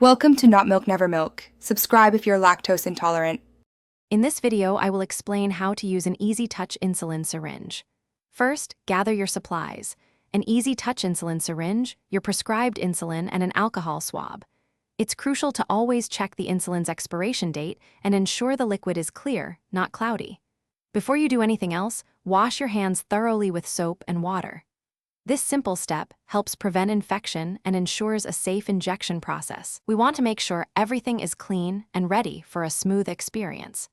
Welcome to Not Milk Never Milk. Subscribe if you're lactose intolerant. In this video, I will explain how to use an easy-touch insulin syringe. First, gather your supplies: an easy-touch insulin syringe, your prescribed insulin, and an alcohol swab. It's crucial to always check the insulin's expiration date and ensure the liquid is clear, not cloudy. Before you do anything else, wash your hands thoroughly with soap and water. This simple step helps prevent infection and ensures a safe injection process. We want to make sure everything is clean and ready for a smooth experience.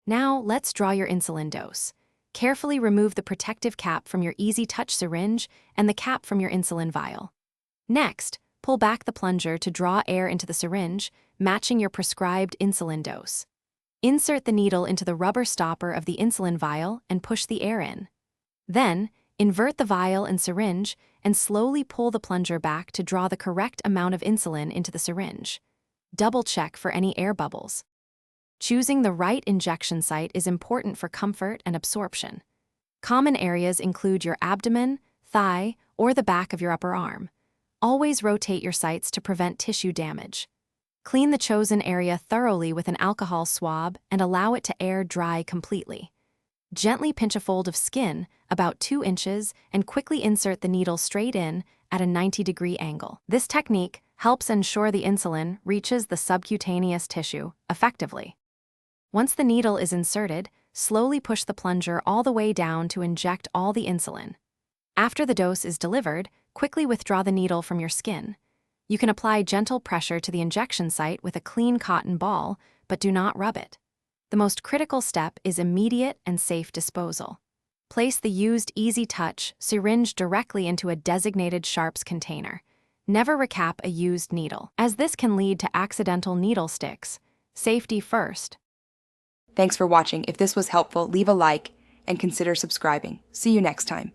Now, let's draw your insulin dose. Carefully remove the protective cap from your easy-touch syringe and the cap from your insulin vial. Next, pull back the plunger to draw air into the syringe, matching your prescribed insulin dose. Insert the needle into the rubber stopper of the insulin vial and push the air in. Then, invert the vial and syringe and slowly pull the plunger back to draw the correct amount of insulin into the syringe. Double-check for any air bubbles. Choosing the right injection site is important for comfort and absorption. Common areas include your abdomen, thigh, or the back of your upper arm. Always rotate your sites to prevent tissue damage. Clean the chosen area thoroughly with an alcohol swab and allow it to air dry completely. Gently pinch a fold of skin, about 2 inches, and quickly insert the needle straight in at a 90-degree angle. This technique helps ensure the insulin reaches the subcutaneous tissue effectively. Once the needle is inserted, slowly push the plunger all the way down to inject all the insulin. After the dose is delivered, quickly withdraw the needle from your skin. You can apply gentle pressure to the injection site with a clean cotton ball, but do not rub it. The most critical step is immediate and safe disposal. Place the used easy-touch syringe directly into a designated sharps container. Never recap a used needle, as this can lead to accidental needle sticks. Safety first. Thanks for watching. If this was helpful, leave a like and consider subscribing. See you next time.